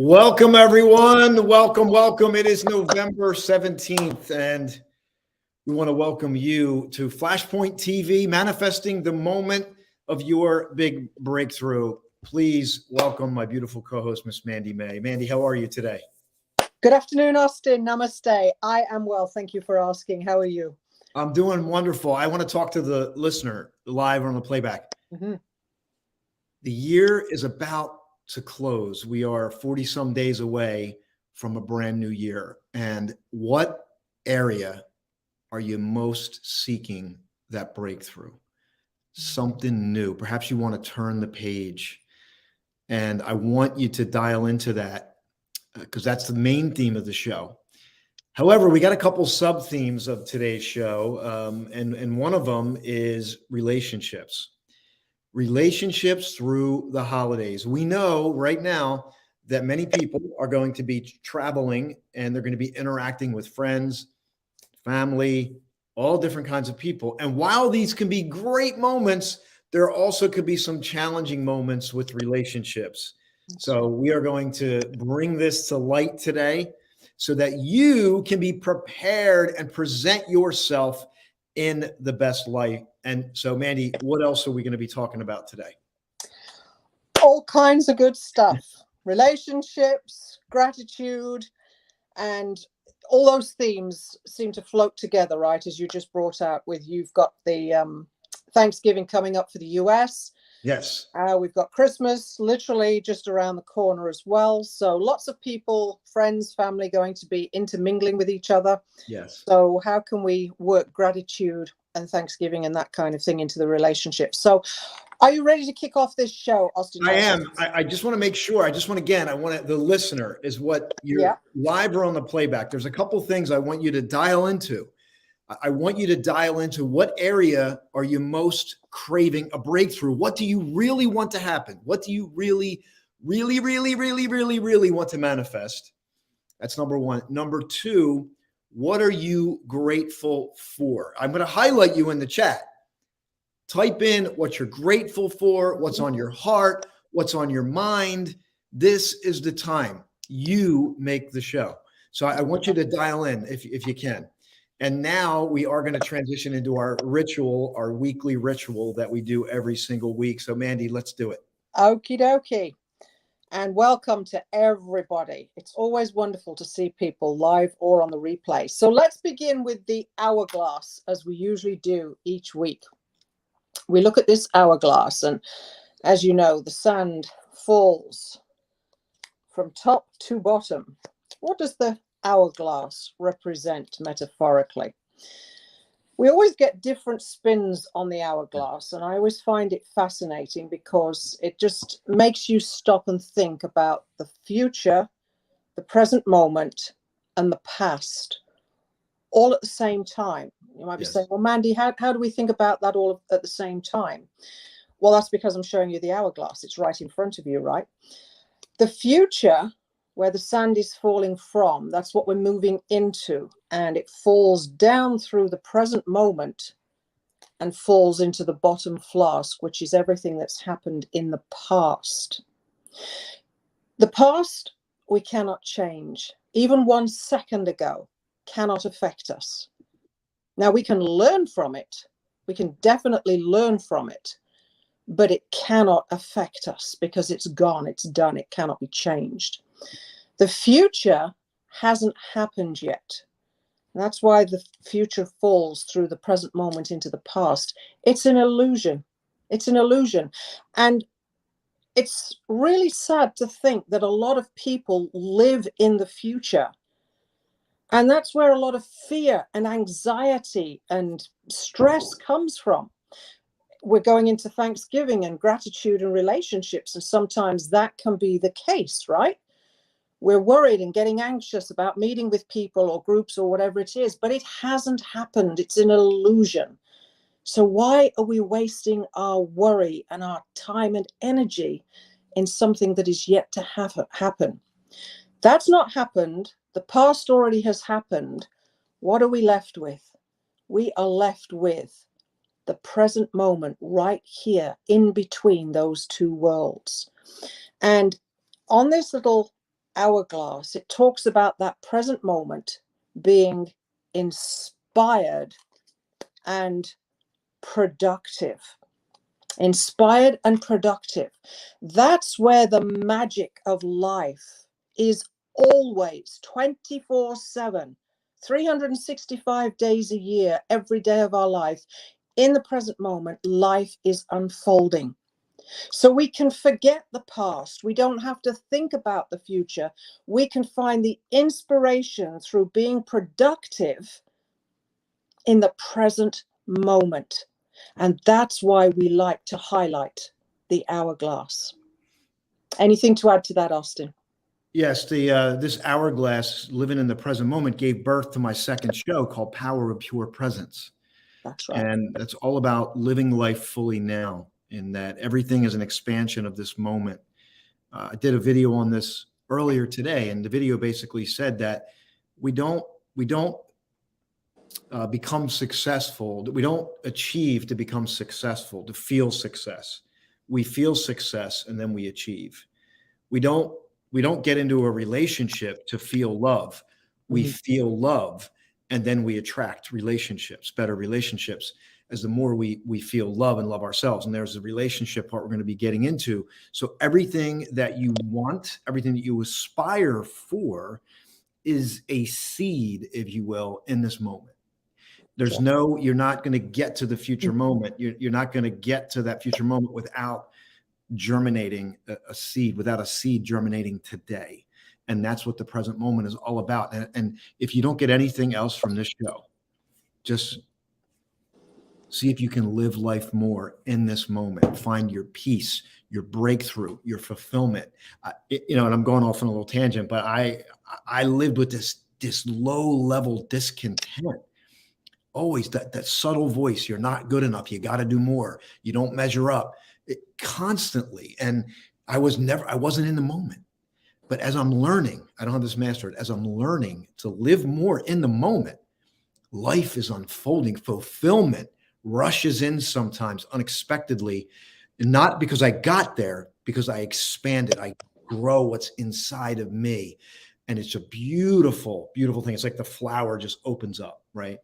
Welcome, everyone. Welcome. It is November 17th, and we want to welcome you to Flashpoint TV, manifesting the moment of your big breakthrough. Please welcome my beautiful co-host, Miss Mandy May. Mandy, how are you today? Good afternoon, Austin. Namaste. I am well. Thank you for asking. How are you? I'm doing wonderful. I want to talk to the listener live on the playback. Mm-hmm. The year is about to close. We are 40 some days away from a brand new year. And what area are you most seeking that breakthrough? Something new. Perhaps you want to turn the page. And I want you to dial into that because that's the main theme of the show. However, we got a couple sub themes of today's show. And one of them is relationships. Relationships through the holidays. We know right now that many people are going to be traveling and they're going to be interacting with friends, family, all different kinds of people. And while these can be great moments, there also could be some challenging moments with relationships. So we are going to bring this to light today so that you can be prepared and present yourself in the best light. And so, Mandy, what else are we going to be talking about today? All kinds of good stuff. Relationships, gratitude, and all those themes seem to float together, right? As you just brought out with, you've got the Thanksgiving coming up for the US. Yes. We've got Christmas literally just around the corner as well. So lots of people, friends, family going to be intermingling with each other. Yes. So how can we work gratitude and Thanksgiving and that kind of thing into the relationship? So are you ready to kick off this show, Austin? I am. I just want to make sure. The listener is what you're live or on the playback. There's a couple things I want you to dial into. I want you to dial into what area are you most craving a breakthrough? What do you really want to happen? What do you really want to manifest? That's number one. Number two, what are you grateful for? I'm going to highlight you in the chat. Type in what you're grateful for, what's on your heart, what's on your mind. This is the time. You make the show. So I want you to dial in if you can. And now we are going to transition into our ritual, our weekly ritual that we do every single week. So Mandy, let's do it. Okie dokie. And welcome to everybody. It's always wonderful to see people live or on the replay. So let's begin with the hourglass, as we usually do each week. We look at this hourglass, and as you know, the sand falls from top to bottom. What does the hourglass represent metaphorically? We always get different spins on the hourglass, and I always find it fascinating because it just makes you stop and think about the future, the present moment, and the past all at the same time. You might be saying, well, Mandy, how do we think about that all at the same time? Well, that's because I'm showing you the hourglass. It's right in front of you, right? The future, where the sand is falling from, that's what we're moving into, and it falls down through the present moment and falls into the bottom flask, which is everything that's happened in the past. The past we cannot change. Even 1 second ago cannot affect us. Now we can learn from it. We can definitely learn from it, but it cannot affect us because it's gone, it's done, it cannot be changed. The future hasn't happened yet. And that's why the future falls through the present moment into the past. It's an illusion. It's an illusion. And it's really sad to think that a lot of people live in the future. And that's where a lot of fear and anxiety and stress comes from. We're going into Thanksgiving and gratitude and relationships, and sometimes that can be the case, right? We're worried and getting anxious about meeting with people or groups or whatever it is, but it hasn't happened. It's an illusion. So why are we wasting our worry and our time and energy in something that is yet to happen? That's not happened. The past already has happened. What are we left with? We are left with the present moment right here in between those two worlds. And on this little hourglass, it talks about that present moment being inspired and productive. Inspired and productive. That's where the magic of life is, always 24/7, 365 days a year, every day of our life. In the present moment, life is unfolding. So we can forget the past. We don't have to think about the future. We can find the inspiration through being productive in the present moment. And that's why we like to highlight the hourglass. Anything to add to that, Austin? Yes, this hourglass, living in the present moment, gave birth to my second show called Power of Pure Presence. That's right. And that's all about living life fully now, in that everything is an expansion of this moment. I did a video on this earlier today, and the video basically said that we don't become successful. We don't achieve to become successful, to feel success. We feel success and then we achieve. We don't get into a relationship to feel love. We feel love and then we attract relationships, better relationships, as the more we feel love and love ourselves. And there's the relationship part we're going to be getting into. So everything that you want, everything that you aspire for is a seed, if you will, in this moment. There's you're not going to get to the future moment. You're not going to get to that future moment without germinating a seed, without a seed germinating today. And that's what the present moment is all about. And if you don't get anything else from this show, just see if you can live life more in this moment. Find your peace, your breakthrough, your fulfillment. And I'm going off on a little tangent, but I lived with this low level discontent. Always that subtle voice, you're not good enough, you got to do more, you don't measure up, constantly. And I wasn't in the moment. But as I'm learning, I don't have this mastered, as I'm learning to live more in the moment, life is unfolding. Fulfillment rushes in sometimes unexpectedly, and not because I got there, because I expanded, I grow what's inside of me. And it's a beautiful, beautiful thing. It's like the flower just opens up, right?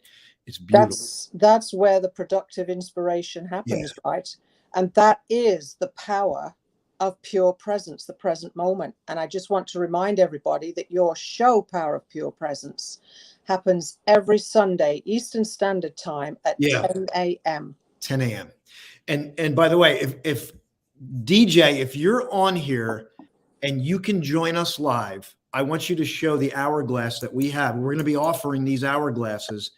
It's beautiful. That's where the productive inspiration happens, right? And that is the power of pure presence, the present moment. And I just want to remind everybody that your show, Power of Pure Presence, happens every Sunday, Eastern Standard Time at 10 a.m. 10 a.m. And by the way, if DJ, if you're on here and you can join us live, I want you to show the hourglass that we have. We're going to be offering these hourglasses,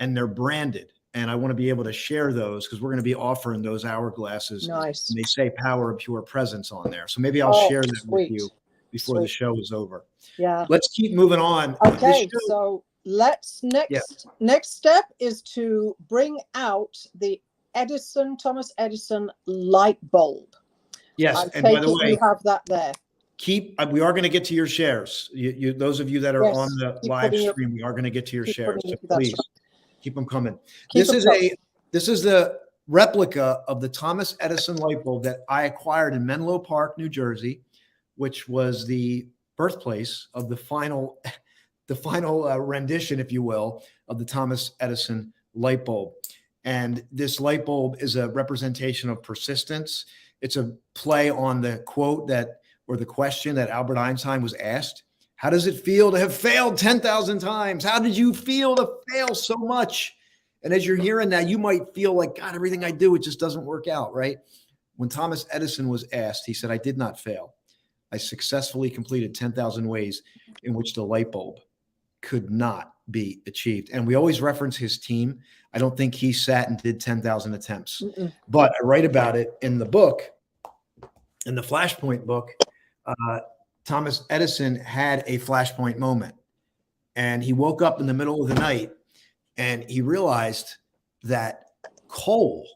and they're branded. And I want to be able to share those because we're going to be offering those hourglasses. Nice. And they say Power of Pure Presence on there. So maybe I'll share that with you before the show is over. Yeah. Let's keep moving on. Okay. So let's next step is to bring out the Thomas Edison light bulb. Yes. And by the way, you have that there. We are going to get to your shares. Those of you that are on the live stream, we are going to get to your shares. So please keep them coming. This is the replica of the Thomas Edison light bulb that I acquired in Menlo Park, New Jersey, which was the birthplace of the final rendition, if you will, of the Thomas Edison light bulb. And this light bulb is a representation of persistence. It's a play on the quote or the question that Albert Einstein was asked. How does it feel to have failed 10,000 times? How did you feel to fail so much? And as you're hearing that, you might feel like, God, everything I do, it just doesn't work out, right? When Thomas Edison was asked, he said, I did not fail. I successfully completed 10,000 ways in which the light bulb could not be achieved. And we always reference his team. I don't think he sat and did 10,000 attempts, but I write about it in the book, in the Flashpoint book. Thomas Edison had a flashpoint moment, and he woke up in the middle of the night and he realized that coal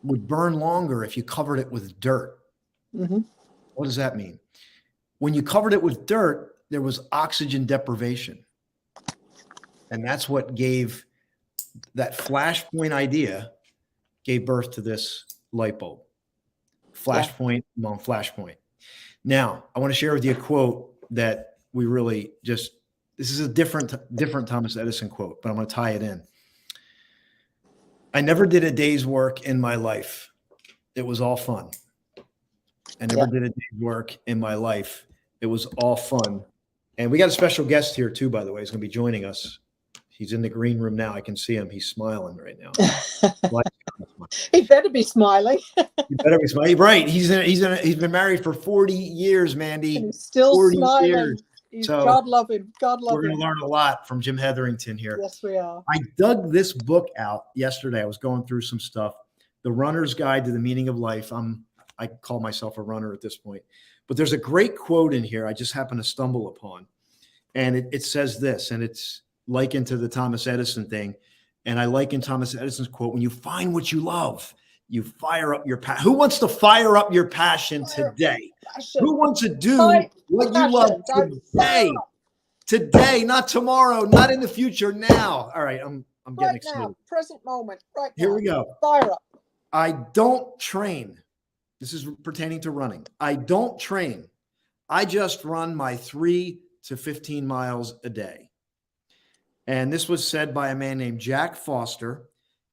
would burn longer if you covered it with dirt. What does that mean? When you covered it with dirt, there was oxygen deprivation. And that's what gave that flashpoint idea, gave birth to this light bulb. Flashpoint among flashpoint. Now, I want to share with you a quote that we really this is a different Thomas Edison quote, but I'm going to tie it in. I never did a day's work in my life. It was all fun. I never did a day's work in my life. It was all fun. And we got a special guest here too, by the way. He's going to be joining us. He's in the green room now. I can see him. He's smiling right now. He better be smiling. He better be smiling. Right. He's been married for 40 years, Mandy. And he's still smiling. So God love him. God love him. We're going to learn a lot from Jim Hetherington here. Yes, we are. I dug this book out yesterday. I was going through some stuff. The Runner's Guide to the Meaning of Life. I call myself a runner at this point. But there's a great quote in here I just happened to stumble upon. And it says this, and it's likened to the Thomas Edison thing. And I liken Thomas Edison's quote, when you find what you love, you fire up your passion. Who wants to fire up your passion today? Who wants to do what you love today? Today, not tomorrow, not in the future, now. All right, I'm getting excited. Now, present moment, right now. Here we go. Fire up. I don't train. This is pertaining to running. I don't train. I just run my 3 to 15 miles a day. And this was said by a man named Jack Foster.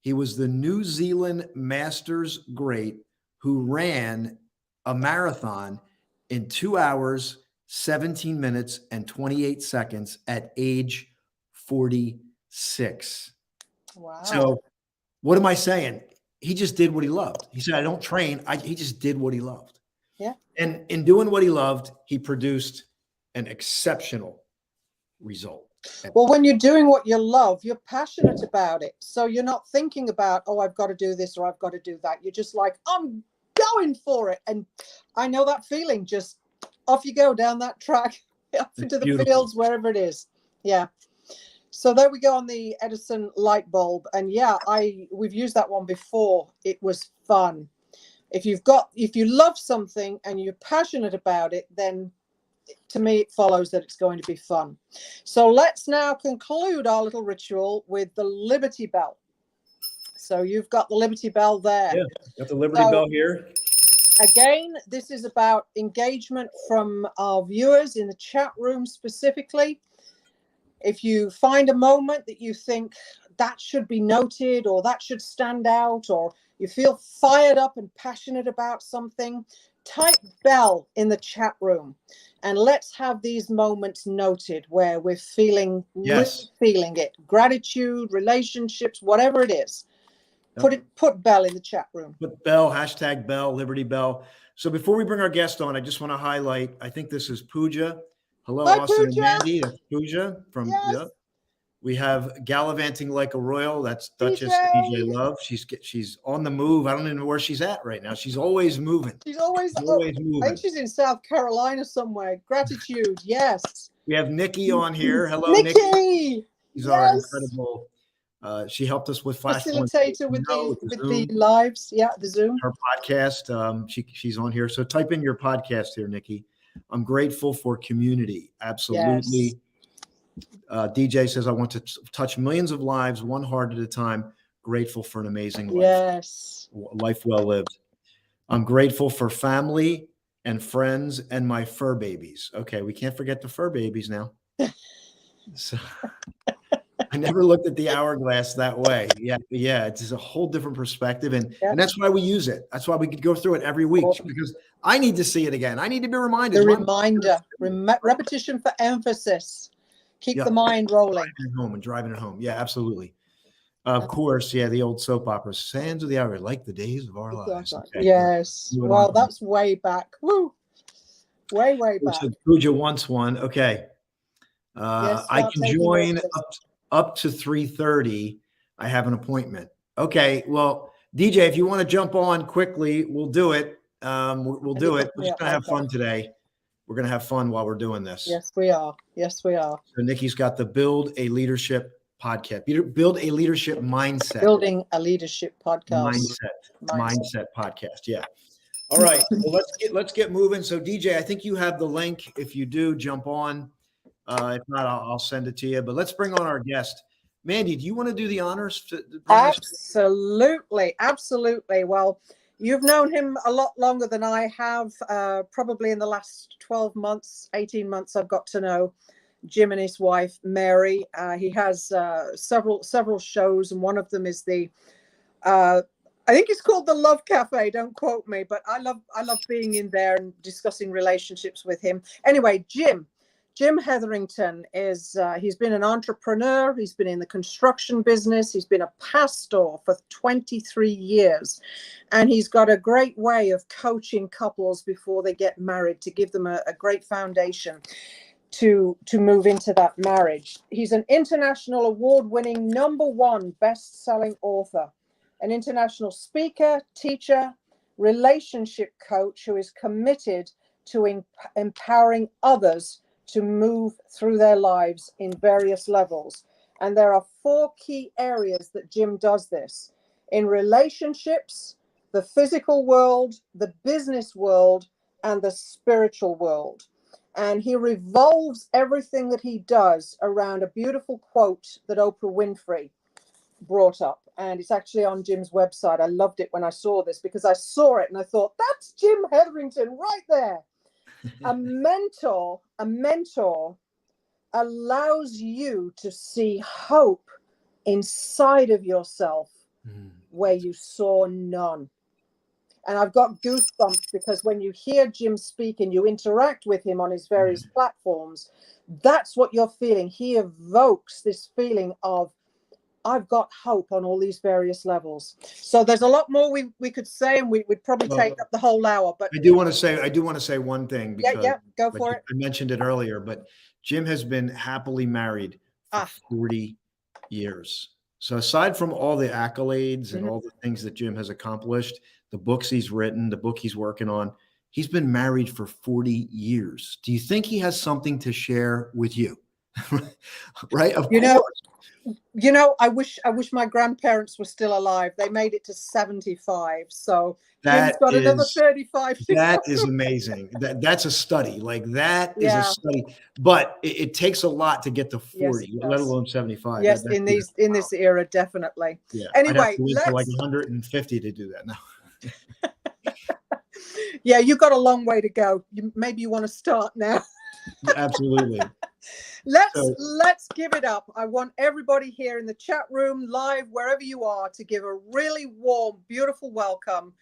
He was the New Zealand Masters great who ran a marathon in 2 hours, 17 minutes, and 28 seconds at age 46. Wow. So what am I saying? He just did what he loved. He said, I don't train. He just did what he loved. Yeah. And in doing what he loved, he produced an exceptional result. Well, when you're doing what you love, you're passionate about it. So you're not thinking about, oh, I've got to do this or I've got to do that. You're just like, I'm going for it. And I know that feeling. Just off you go down that track, off into the fields, wherever it is. Yeah. So there we go on the Edison light bulb. And yeah, we've used that one before. It was fun. If you love something and you're passionate about it, then to me, it follows that it's going to be fun. So let's now conclude our little ritual with the Liberty Bell. So you've got the Liberty Bell there. Yeah, got the Liberty Bell here. Again, this is about engagement from our viewers in the chat room specifically. If you find a moment that you think that should be noted or that should stand out, or you feel fired up and passionate about something, type bell in the chat room and let's have these moments noted where we're feeling it. Gratitude, relationships, whatever it is. Put bell in the chat room. Put bell, hashtag bell, Liberty Bell. So before we bring our guest on, I just want to highlight, I think this is Pooja. Hello, Hi, Austin Pooja. and Mandy. That's Pooja from We have Gallivanting Like a Royal. That's Duchess DJ Love. She's on the move. I don't even know where she's at right now. She's always moving. She's always moving. I think she's in South Carolina somewhere. Gratitude. Yes. We have Nikki on here. Hello, Nikki. She's our incredible. She helped us with Flashpoint facilitator with the lives. Yeah, the Zoom. Her podcast. She's on here. So type in your podcast here, Nikki. I'm grateful for community. Absolutely. Yes. DJ says, I want to touch millions of lives, one heart at a time. Grateful for an amazing life. Yes. Life well lived. I'm grateful for family and friends and my fur babies. Okay, we can't forget the fur babies now. So I never looked at the hourglass that way. Yeah, it's a whole different perspective. And that's why we use it. That's why we could go through it every week, because I need to see it again. I need to be reminded. The reminder, repetition for emphasis. Keep the mind rolling. Driving it home. Yeah, absolutely. Of course, the old soap opera, Sands of the Hour, like the days of our lives. Okay. Yes. Well, that's way back. Woo. Way back. So Pooja wants one. Okay. I can join up to 3:30. I have an appointment. Okay. Well, DJ, if you want to jump on quickly, we'll do it. We'll do it. We're just going to have fun today. We're going to have fun while we're doing this. Yes, we are. Yes, we are. So Nikki's got the Build a Leadership podcast. Build a Leadership Mindset. Building a Leadership podcast. Mindset podcast. Yeah. All right. Well, let's get moving. So DJ, I think you have the link. If you do, jump on. If not, I'll send it to you. But let's bring on our guest. Mandy, do you want to do the honors? Absolutely. Well, You've known him a lot longer than I have. Probably in the last 12 months, 18 months, I've got to know Jim and his wife, Mary. He has several shows, and one of them is the, I think it's called the Love Cafe. Don't quote me, but I love being in there and discussing relationships with him. Anyway, Jim Hetherington is, he's been an entrepreneur. He's been in the construction business. He's been a pastor for 23 years. And he's got a great way of coaching couples before they get married to give them a great foundation to move into that marriage. He's an international award-winning #1 best-selling author, an international speaker, teacher, relationship coach who is committed to empowering others to move through their lives in various levels. And there are 4 key areas that Jim does this: in relationships, the physical world, the business world, and the spiritual world. And he revolves everything that he does around a beautiful quote that Oprah Winfrey brought up. And it's actually on Jim's website. I loved it when I saw this, because I saw it and I thought, that's Jim Hetherington right there. A mentor allows you to see hope inside of yourself where you saw none. And I've got goosebumps, because when you hear Jim speak and you interact with him on his various platforms, that's what you're feeling. He evokes this feeling of, I've got hope on all these various levels. So there's a lot more we could say, and we'd probably take up the whole hour. But I do want to say one thing, because go for it. I mentioned it earlier, but Jim has been happily married for 40 years. So aside from all the accolades and all the things that Jim has accomplished, the books he's written, the book he's working on, he's been married for 40 years. Do you think he has something to share with you? Right? Of course. You know, I wish my grandparents were still alive. They made it to 75. So Jim's got another 35. That is amazing. That's a study. Like, that is a study. But it takes a lot to get to 40, let alone 75. Yes, in this era, definitely. Yeah. Anyway, I'd have to live for like 150 to do that now. Yeah, you've got a long way to go. Maybe you want to start now. Absolutely. Let's give it up. I want everybody here in the chat room, live, wherever you are, to give a really warm, beautiful welcome.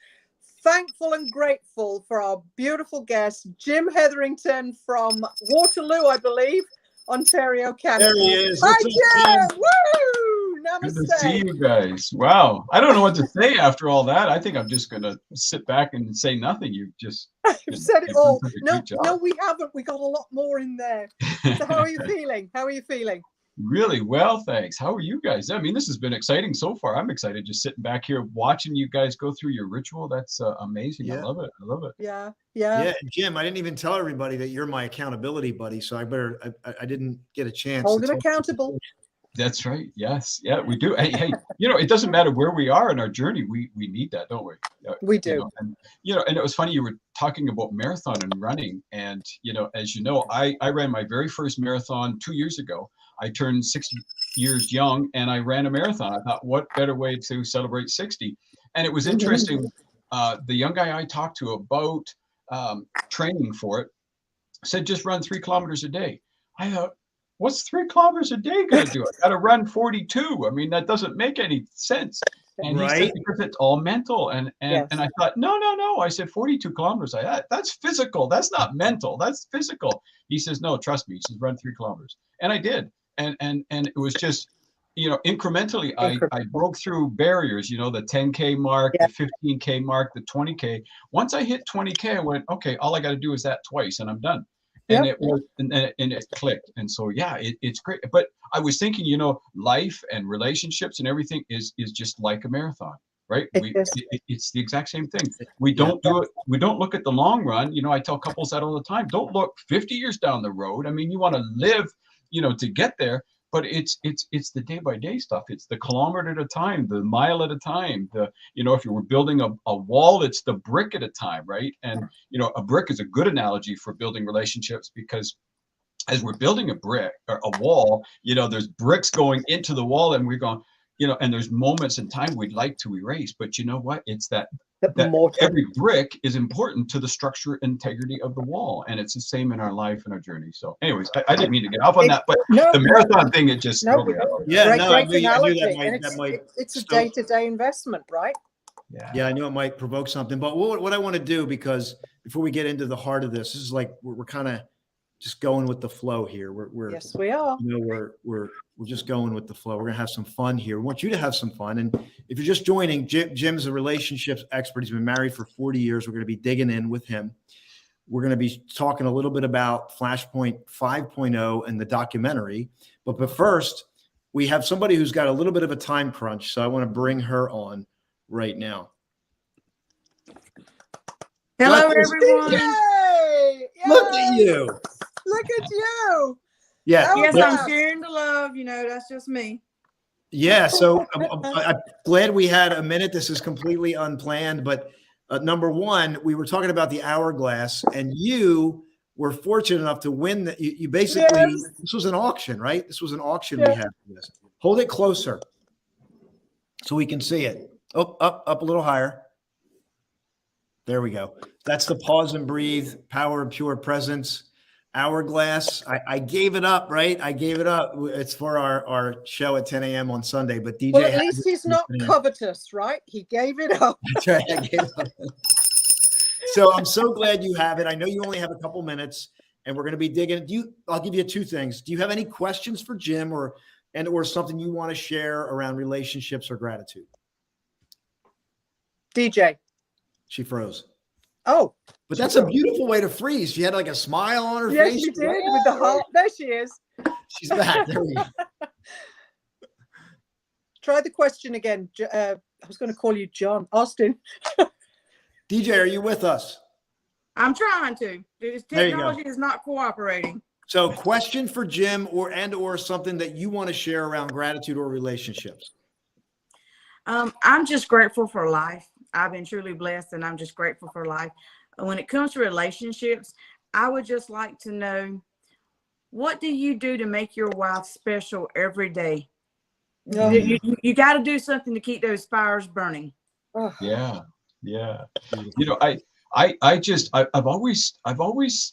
Thankful and grateful for our beautiful guest, Jim Hetherington from Waterloo, I believe, Ontario, Canada. There he is. Hi, Jim. Woo! Namaste. Good to see you guys. Wow. I don't know what to say after all that. I think I'm just going to sit back and say nothing. You've said it all. No, we haven't. We got a lot more in there. So how are you feeling? Really well, thanks. How are you guys? I mean, this has been exciting so far. I'm excited just sitting back here watching you guys go through your ritual. That's amazing. Yeah. I love it. Yeah. Jim, I didn't even tell everybody that you're my accountability buddy, so I didn't get a chance. Hold him accountable. That's right. Yes. Yeah, we do. Hey, it doesn't matter where we are in our journey. We need that, don't we? We do. And it was funny, you were talking about marathon and running. And, as you know, I ran my very first marathon 2 years ago. I turned 60 years young and I ran a marathon. I thought, what better way to celebrate 60? And it was interesting. The young guy I talked to about training for it said, just run 3 kilometers a day. I thought, what's 3 kilometers a day going to do? I got to run 42. I mean, that doesn't make any sense. And he said, because it's all mental. And I thought, no. I said, 42 kilometers. That's physical. That's not mental. That's physical. He says, no, trust me. He says, run 3 kilometers. And I did. And it was just, incrementally, I broke through barriers, the 10K mark, the 15K mark, the 20K. Once I hit 20K, I went, okay, all I got to do is that twice and I'm done. And it was, and it clicked. And so, it's great. But I was thinking, life and relationships and everything is just like a marathon, right? It's the exact same thing. We don't do it. We don't look at the long run. I tell couples that all the time. Don't look 50 years down the road. I mean, you want to live, to get there. But it's the day by day stuff. It's the kilometer at a time, the mile at a time. If you were building a wall, it's the brick at a time, right? And a brick is a good analogy for building relationships, because as we're building a brick or a wall, there's bricks going into the wall, and we're going, you know, and there's moments in time we'd like to erase, but you know what? It's that mortar. every brick is important to the structure integrity of the wall, and it's the same in our life and our journey. So anyways, I didn't mean to get off on that, but the marathon thing, it just threw me out. Yeah, great I knew analogy. It's a day-to-day investment, right? Yeah, I knew it might provoke something, but what I want to do, because before we get into the heart of this is like we're kind of just going with the flow here. Yes, we are. You know, we're just going with the flow. We're gonna have some fun here. We want you to have some fun. And if you're just joining, Jim's a relationships expert. He's been married for 40 years. We're gonna be digging in with him. We're gonna be talking a little bit about Flashpoint 5.0 and the documentary. But first, we have somebody who's got a little bit of a time crunch, so I want to bring her on right now. Hello, everyone. Yay! Look at you. Look at you. Yeah. Yes, Wow. I'm sharing the love. You know, that's just me. Yeah. So I'm glad we had a minute. This is completely unplanned. But number one, we were talking about the hourglass, and you were fortunate enough to win that. You basically, Yes. This was an auction, right? This was an auction Yeah. we had for this. Hold it closer so we can see it. Oh, up a little higher. There we go. That's the pause and breathe, power of pure presence. Hourglass. I gave it up, right? I gave it up. It's for our show at 10 a.m. on Sunday. But DJ, Well, at least he's not covetous, right? He gave it up. That's right. I gave it up. So I'm so glad you have it. I know you only have a couple minutes, and we're going to be digging. I'll give you two things. Do you have any questions for Jim, or something you want to share around relationships or gratitude? DJ. She froze. Oh, but that's a beautiful way to freeze. She had like a smile on her yes, face. she did with the heart. There she is. She's back. There we go. Try the question again. I was going to call you John Austin. DJ, are you with us? I'm trying to. This There you go. technology is not cooperating. So, question for Jim, or something that you want to share around gratitude or relationships. I'm just grateful for life. I've been truly blessed, and I'm just grateful for life. When it comes to relationships, I would just like to know, what do you do to make your wife special every day? Oh. You got to do something to keep those fires burning. Oh. Yeah. You know, I've always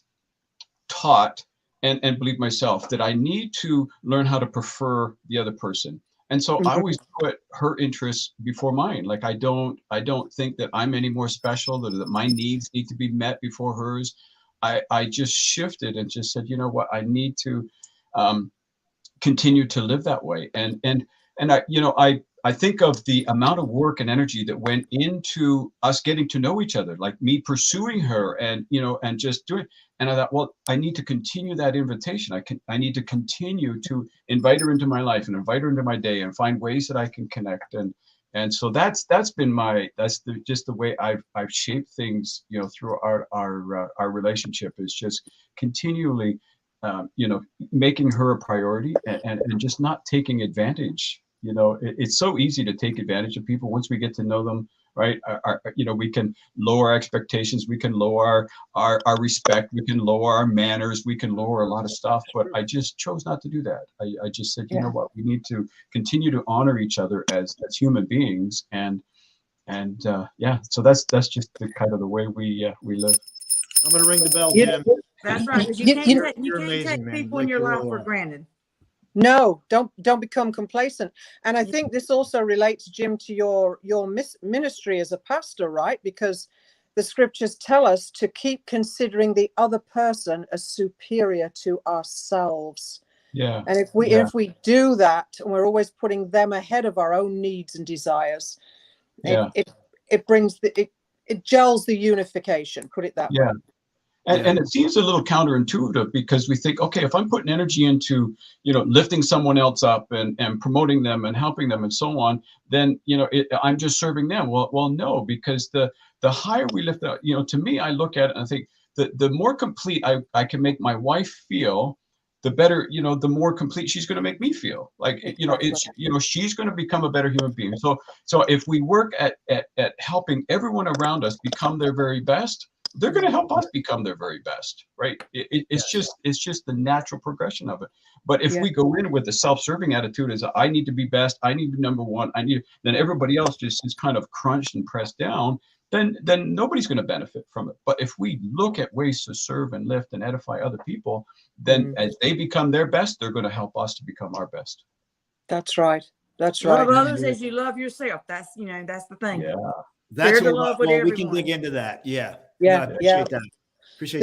taught and believed myself that I need to learn how to prefer the other person. And so I always put her interests before mine. Like I don't think that I'm any more special, that my needs need to be met before hers. I just shifted and just said, you know what, I need to continue to live that way. And I think of the amount of work and energy that went into us getting to know each other, like me pursuing her and just doing. And I thought, well, I need to continue that invitation. I need to continue to invite her into my life and invite her into my day and find ways that I can connect. And so that's been just the way I've shaped things, through our relationship, is just continually, making her a priority and just not taking advantage. It's so easy to take advantage of people once we get to know them, right? We can lower expectations, we can lower our respect, we can lower our manners, we can lower a lot of stuff. But I just chose not to do that. I just said, you know what, we need to continue to honor each other as human beings, and so that's just the kind of the way we live. I'm gonna ring the bell, Jim. That's right. 'Cause you can't amazing, take man. people in your life for granted. No, don't become complacent. And I think this also relates, Jim, to your ministry as a pastor, right? Because the scriptures tell us to keep considering the other person as superior to ourselves. Yeah. And if we do that, and we're always putting them ahead of our own needs and desires, it brings it gels the unification, put it that way. And it seems a little counterintuitive, because we think, okay, if I'm putting energy into, lifting someone else up and promoting them and helping them and so on, then, I'm just serving them. Well, no, because the higher we lift up, to me, I look at it and I think the more complete I can make my wife feel, the better, the more complete she's going to make me feel. Like, she's going to become a better human being. So if we work at helping everyone around us become their very best, they're going to help us become their very best, right? It's just the natural progression of it. But if we go in with the self-serving attitude as I need to be best, I need to be number one, then everybody else just is kind of crunched and pressed down, then nobody's going to benefit from it. But if we look at ways to serve and lift and edify other people, then as they become their best, they're going to help us to become our best. That's right. That's right. Love others as you love yourself. That's, that's the thing. Yeah. That's Share the love with we can everyone. dig into that. Yeah. Yeah. No, I appreciate that. Appreciate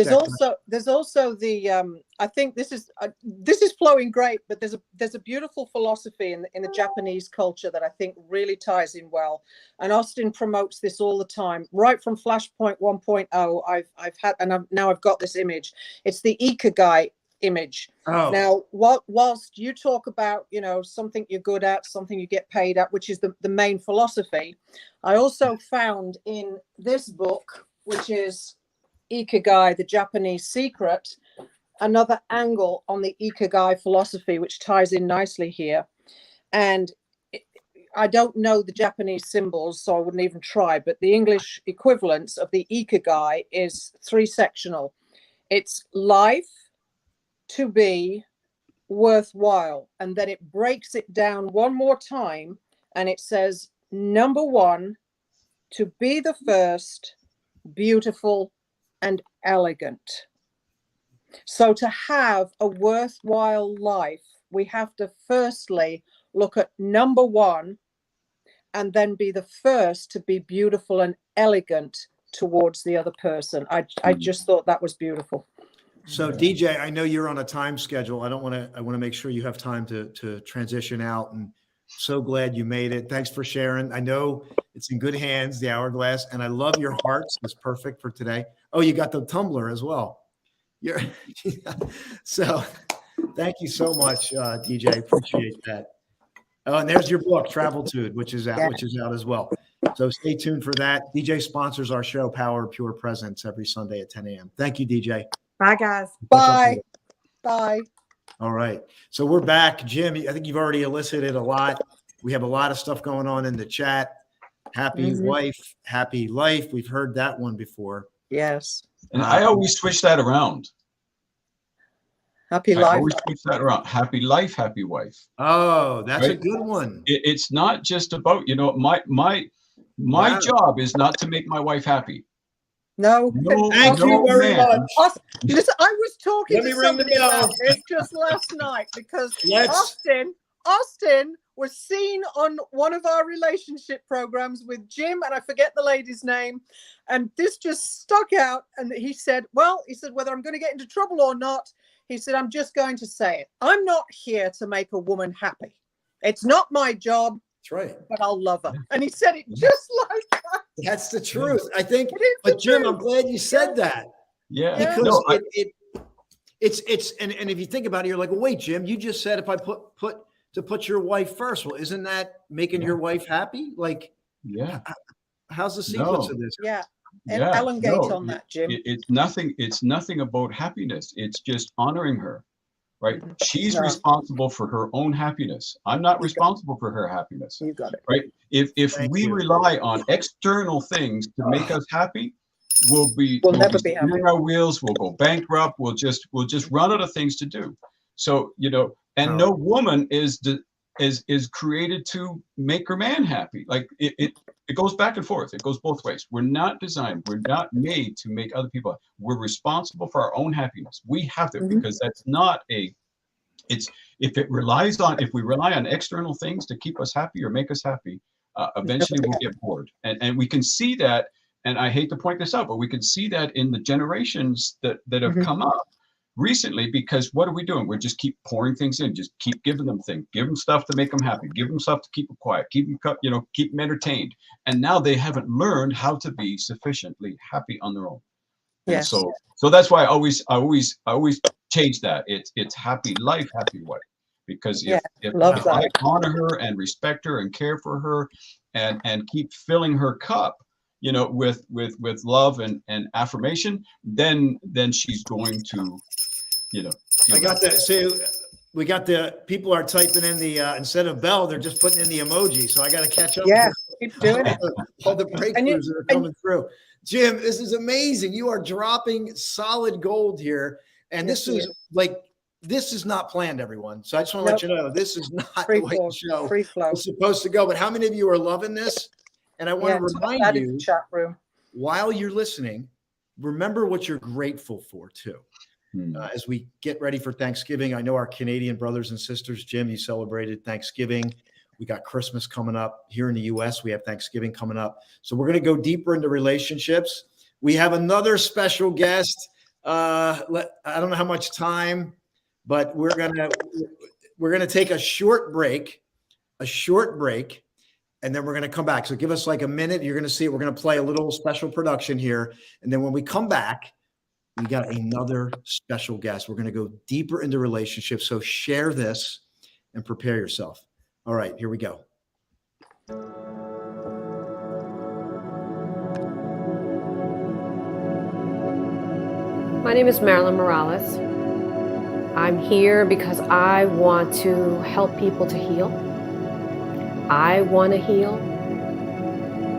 There's also the I think this is flowing great, but there's a beautiful philosophy in the Japanese culture that I think really ties in well, and Austin promotes this all the time, right from Flashpoint 1.0. I've had, and now I've got this image. It's the Ikigai image. Oh. Now, whilst you talk about, something you're good at, something you get paid at, which is the main philosophy, I also found in this book, which is Ikigai, the Japanese secret, another angle on the Ikigai philosophy, which ties in nicely here. And I don't know the Japanese symbols, so I wouldn't even try, but the English equivalence of the Ikigai is 3-sectional. It's life to be worthwhile. And then it breaks it down one more time, and it says, number 1, to be the first, beautiful, and elegant. So to have a worthwhile life, we have to firstly look at number 1 and then be the first to be beautiful and elegant towards the other person. I just thought that was beautiful. So DJ, I know you're on a time schedule. I want to make sure you have time to transition out, and so glad you made it. Thanks for sharing. I know it's in good hands, the hourglass, and I love your hearts. It's perfect for today. Oh, you got the tumbler as well. So thank you so much, DJ. Appreciate that. Oh, and there's your book, Traveltude, which is out as well. So stay tuned for that. DJ sponsors our show, Power of Pure Presence, every Sunday at 10 a.m. Thank you, DJ. Bye, guys. Bye. Bye. All right. So we're back. Jim, I think you've already elicited a lot. We have a lot of stuff going on in the chat. Happy wife, happy life. We've heard that one before. Yes. And I always switch that around. Happy life. I always switch that around. Happy life, happy wife. Oh, that's a good one. It's not just about, my job is not to make my wife happy. No. Thank you very much. Listen, I was talking to somebody about it just last night because Let's Austin was seen on one of our relationship programs with Jim, and I forget the lady's name, and this just stuck out. And he said, whether I'm going to get into trouble or not, he said, I'm just going to say it. I'm not here to make a woman happy. It's not my job. That's right. But I'll love her. And he said it just like that. That's the truth. I think, but Jim, I'm glad you said that. Yeah. Because No, it's and if you think about it, you're like, well, wait, Jim, you just said if I put your wife first. Well, isn't that making your wife happy? Like, how's the sequence of this? Yeah. And elongate on that, Jim. It's nothing about happiness. It's just honoring her, right? She's responsible for her own happiness. I'm not responsible for her happiness. You got it. Right? If we rely on external things to make us happy, we'll never be happy. Our wheels, we'll go bankrupt. We'll just run out of things to do. So, and no woman is created to make her man happy. Like it goes back and forth. It goes both ways. We're not made to make other people happy. We're responsible for our own happiness. We have to, because that's not if we rely on external things to keep us happy or make us happy, eventually we'll get bored. And we can see that, and I hate to point this out, but we can see that in the generations that have come up recently, because what are we doing? We're just keep pouring things in, just keep giving them things, give them stuff to make them happy, give them stuff to keep them quiet, keep them entertained. And now they haven't learned how to be sufficiently happy on their own. Yes. And so that's why I always change that. It's happy life, happy wife. Because if I honor her and respect her and care for her and keep filling her cup, with love and affirmation, then she's going to, I got that. So we got the people are typing in the instead of bell, they're just putting in the emoji. So I got to catch up. Yeah, keep doing it. All the breakthroughs that are coming through. Jim, this is amazing. You are dropping solid gold here. And Yes, this is not planned, everyone. So I just want to let you know, this is not Free the way flow, the show free flow. is supposed to go. But how many of you are loving this? And I want to remind that in you, the chat room. while you're listening, remember what you're grateful for too. As we get ready for Thanksgiving, I know our Canadian brothers and sisters, Jim, you celebrated Thanksgiving. We got Christmas coming up here in the US. We have Thanksgiving coming up. So we're going to go deeper into relationships. We have another special guest. I don't know how much time, but we're going to take a short break, and then we're going to come back. So give us like a minute. You're going to see it. We're going to play a little special production here. And then when we come back, we got another special guest. We're going to go deeper into relationships. So share this and prepare yourself. All right, here we go. My name is Marilyn Morales. I'm here because I want to help people to heal. I want to heal.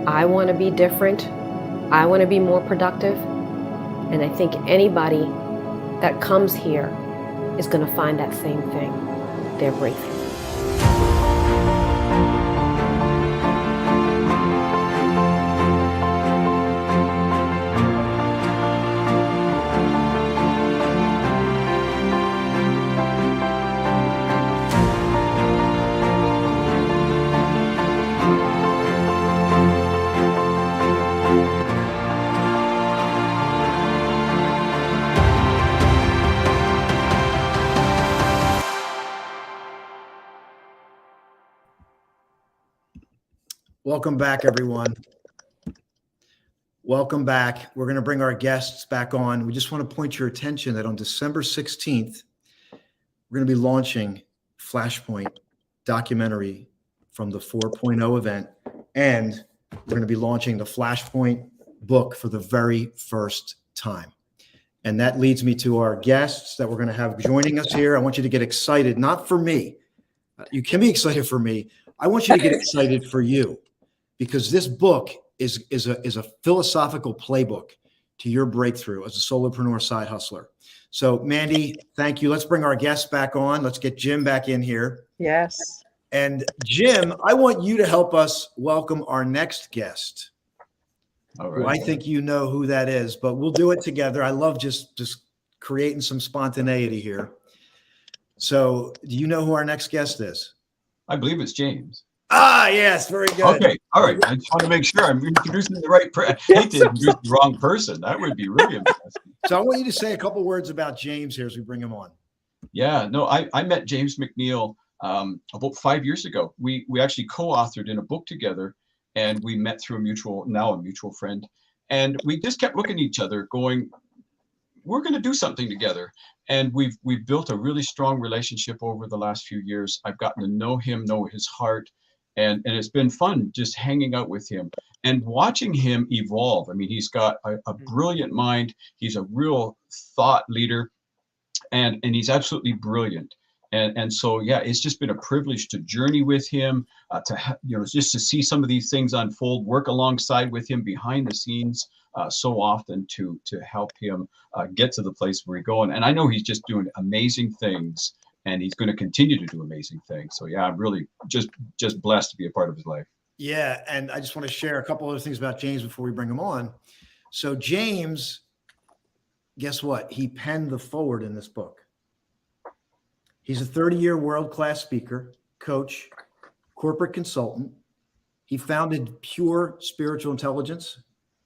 I want to be different. I want to be more productive. And I think anybody that comes here is going to find that same thing, their breakthrough. Welcome back, everyone. Welcome back. We're going to bring our guests back on. We just want to point your attention that on December 16th, we're going to be launching Flashpoint documentary from the 4.0 event. And we're going to be launching the Flashpoint book for the very first time. And that leads me to our guests that we're going to have joining us here. I want you to get excited, not for me. You can be excited for me. I want you to get excited for you, because this book is a philosophical playbook to your breakthrough as a solopreneur side hustler. So Mandy, thank you. Let's bring our guests back on. Let's get Jim back in here. Yes. And Jim, I want you to help us welcome our next guest. All right. I think you know who that is, but we'll do it together. I love just creating some spontaneity here. So do you know who our next guest is? I believe it's James. Ah, yes, very good. Okay, all right. I just want to make sure I'm introducing the right person. I hate to introduce the wrong person. That would be really embarrassing. So I want you to say a couple words about James here as we bring him on. Yeah, no, I met James MacNeil about 5 years ago. We actually co-authored in a book together, and we met through a mutual friend. And we just kept looking at each other going, we're going to do something together. And we've built a really strong relationship over the last few years. I've gotten to know him, know his heart. And it's been fun just hanging out with him and watching him evolve. I mean, he's got a brilliant mind. He's a real thought leader, and he's absolutely brilliant. And so, yeah, it's just been a privilege to journey with him, just to see some of these things unfold, work alongside with him behind the scenes so often to help him get to the place where he's going. And I know he's just doing amazing things. And he's going to continue to do amazing things. So yeah, I'm really just blessed to be a part of his life. Yeah, and I just want to share a couple other things about James before we bring him on. So James, guess what? He penned the foreword in this book. He's a 30-year world-class speaker, coach, corporate consultant. He founded Pure Spiritual Intelligence,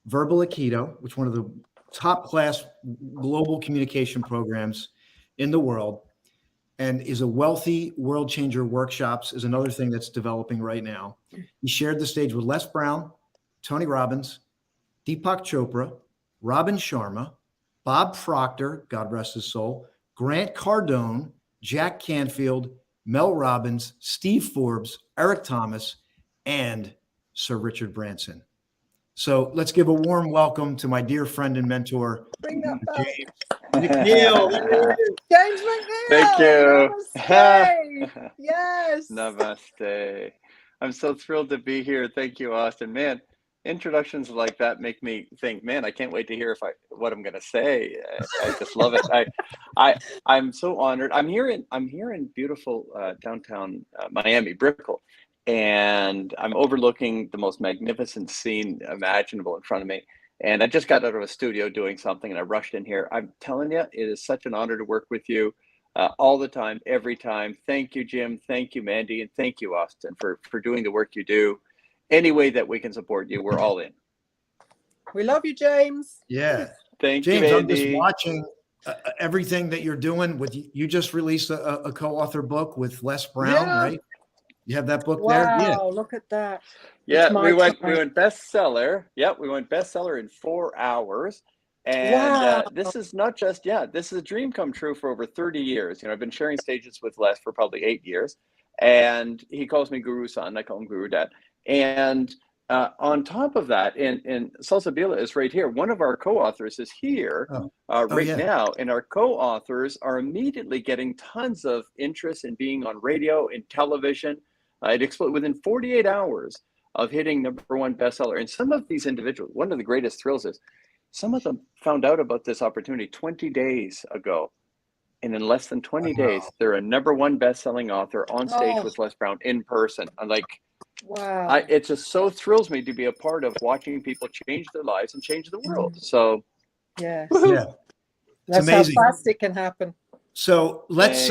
Verbal Aikido, which is one of the top-class global communication programs in the world. And is a Wealthy Worldchanger Workshops is another thing that's developing right now. He shared the stage with Les Brown, Tony Robbins, Deepak Chopra, Robin Sharma, Bob Proctor, God rest his soul, Grant Cardone, Jack Canfield, Mel Robbins, Steve Forbes, Eric Thomas, and Sir Richard Branson. So let's give a warm welcome to my dear friend and mentor, James MacNeil. James MacNeil. Thank you. Namaste. Yes. Namaste. I'm so thrilled to be here. Thank you, Austin. Man, introductions like that make me think, man, I can't wait to hear what I'm going to say. I just love it. I'm so honored. I'm here in beautiful downtown Miami, Brickell, and I'm overlooking the most magnificent scene imaginable in front of me. And I just got out of a studio doing something, and I rushed in here. I'm telling you, it is such an honor to work with you all the time, every time. Thank you, Jim. Thank you, Mandy, and thank you, Austin, for doing the work you do. Any way that we can support you, we're all in. We love you, James. Yeah. Thank James, you, I'm just Mandy. watching everything that you're doing. You just released a co-author book with Les Brown, Yeah. right? You have that book Wow, there? Yeah. look at that. Yeah, It's we went time. bestseller. Yep, we went bestseller in 4 hours. And Wow. this is not just, this is a dream come true for over 30 years. You know, I've been sharing stages with Les for probably 8 years. And he calls me Guru-san. I call him Guru Dad. And on top of that, and Salsabila is right here. One of our co-authors is here now. And our co-authors are immediately getting tons of interest in being on radio, in television. It exploded within 48 hours of hitting #1 bestseller. And some of these individuals, one of the greatest thrills is some of them found out about this opportunity 20 days ago. And in less than 20 days, they're a #1 best-selling author on stage with Les Brown in person. I'm like, wow. It just so thrills me to be a part of watching people change their lives and change the world. So, yes. Yeah. That's amazing. how fast it can happen. So let's,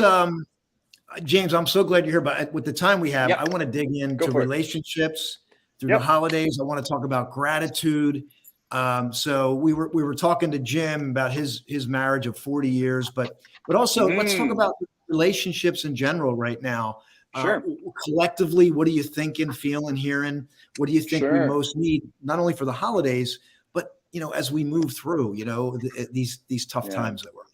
James, I'm so glad you're here, but with the time we have, I want to dig into relationships through the holidays. I want to talk about gratitude. So we were talking to Jim about his marriage of 40 years, but also let's talk about relationships in general right now. Sure. Collectively, what are you thinking, feeling, hearing? What do you think we most need, not only for the holidays, but, as we move through, these tough times that we're in?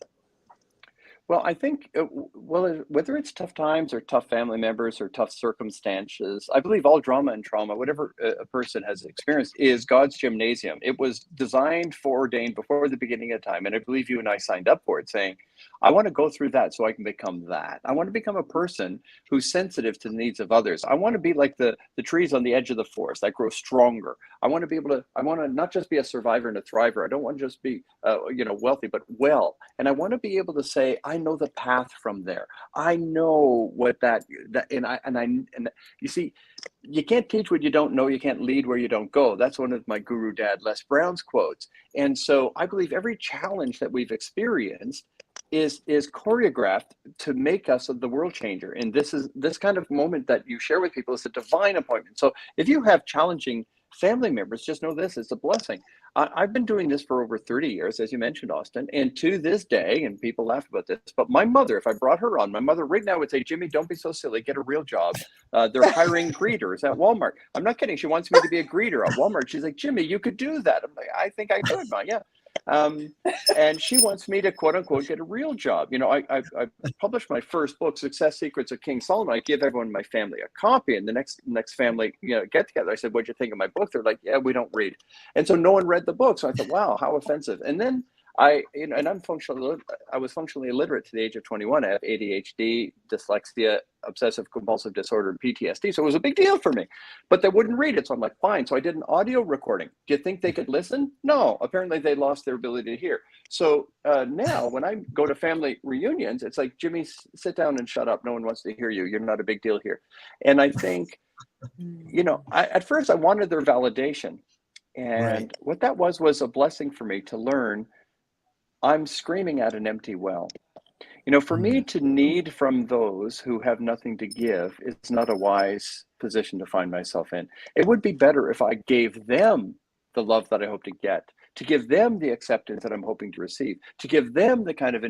Well, I think, whether it's tough times or tough family members or tough circumstances, I believe all drama and trauma, whatever a person has experienced, is God's gymnasium. It was designed, foreordained before the beginning of time. And I believe you and I signed up for it, saying, I want to go through that so I can become that. I want to become a person who's sensitive to the needs of others. I want to be like the trees on the edge of the forest that grow stronger. I want to not just be a survivor and a thriver. I don't want to just be, wealthy, but well. And I want to be able to say, I know the path from there. I know what and you see, you can't teach what you don't know. You can't lead where you don't go. That's one of my Guru Dad Les Brown's quotes. And so I believe every challenge that we've experienced is choreographed to make us the world changer. And this kind of moment that you share with people is a divine appointment. So if you have challenging family members, just know this is a blessing. I've been doing this for over 30 years, as you mentioned, Austin, and to this day, and people laugh about this, but my mother, if I brought her on, my mother right now would say, Jimmy, don't be so silly, get a real job. They're hiring greeters at Walmart. I'm not kidding. She wants me to be a greeter at Walmart. She's like, Jimmy, you could do that. I'm like, I think I could, Ma. Yeah. And she wants me to quote unquote get a real job. I published my first book, Success Secrets of King Solomon. I give everyone in my family a copy, and the next family get together, I said, what'd you think of my book? They're like, yeah, we don't read. And so no one read the book. So I thought, wow, how offensive. And then I was functionally illiterate to the age of 21. I have ADHD, dyslexia, obsessive compulsive disorder, and PTSD. So it was a big deal for me, but they wouldn't read it. So I'm like, fine. So I did an audio recording. Do you think they could listen? No, apparently they lost their ability to hear. So now when I go to family reunions, it's like, Jimmy, sit down and shut up. No one wants to hear you. You're not a big deal here. And I think, at first I wanted their validation. And what that was a blessing for me to learn. I'm screaming at an empty well. For me to need from those who have nothing to give is not a wise position to find myself in. It would be better if I gave them the love that I hope to get, to give them the acceptance that I'm hoping to receive, to give them the kind of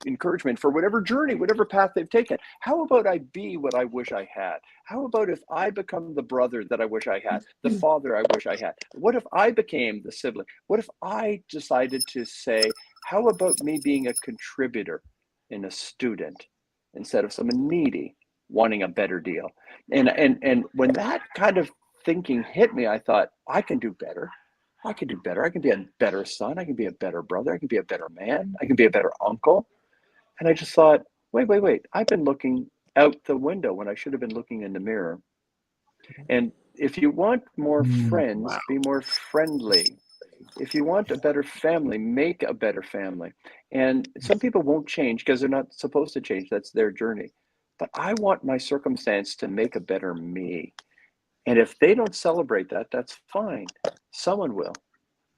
encouragement for whatever journey, whatever path they've taken. How about I be what I wish I had? How about if I become the brother that I wish I had, the father I wish I had? What if I became the sibling? What if I decided to say, how about me being a contributor and a student instead of someone needy wanting a better deal? And when that kind of thinking hit me, I thought, I can do better. I can do better. I can be a better son. I can be a better brother. I can be a better man. I can be a better uncle. And I just thought, wait. I've been looking out the window when I should have been looking in the mirror. And if you want more friends, Wow. be more friendly. If you want a better family, make a better family. And some people won't change because they're not supposed to change. That's their journey. But I want my circumstance to make a better me. And if they don't celebrate that, that's fine. Someone will.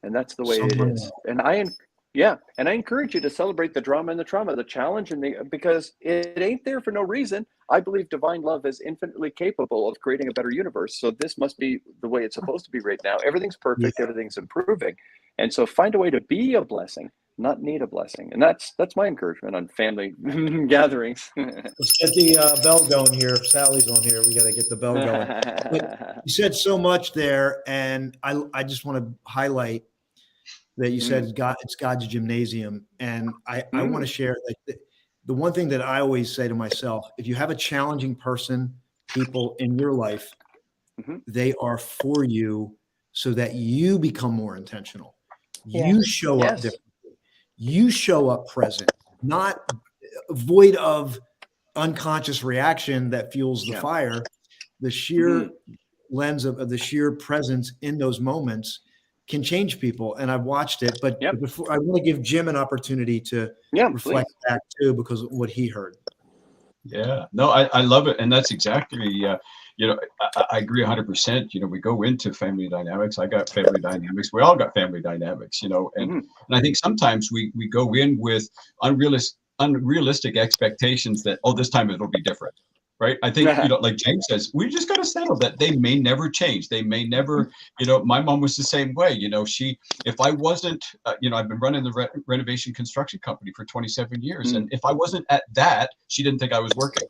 And that's the way it Someone is. will. And I encourage you to celebrate the drama and the trauma, the challenge, because it ain't there for no reason. I believe divine love is infinitely capable of creating a better universe. So this must be the way it's supposed to be right now. Everything's perfect, everything's improving. And so find a way to be a blessing, not need a blessing. And that's my encouragement on family gatherings. Let's get the bell going here. If Sally's on here, we got to get the bell going. But you said so much there, and I just want to highlight that you said it's God's gymnasium, and I want to share like the one thing that I always say to myself: if you have a challenging people in your life, they are for you so that you become more intentional. You show up differently. You show up present, not void of unconscious reaction that fuels the fire. The sheer lens of the sheer presence in those moments can change people. And I've watched it, but before I want to give Jim an opportunity to reflect back too, because of what he heard. Yeah, no, I love it. And that's exactly, you know, I agree 100%. You know, we go into family dynamics. I got family dynamics. We all got family dynamics, you know, and I think sometimes we go in with unrealistic expectations that, oh, this time it'll be different. Right. I think, you know, like James says, we just got to settle that they may never change. They may never, you know, my mom was the same way. You know, if I wasn't, you know, I've been running the renovation construction company for 27 years. And if I wasn't at that, she didn't think I was working.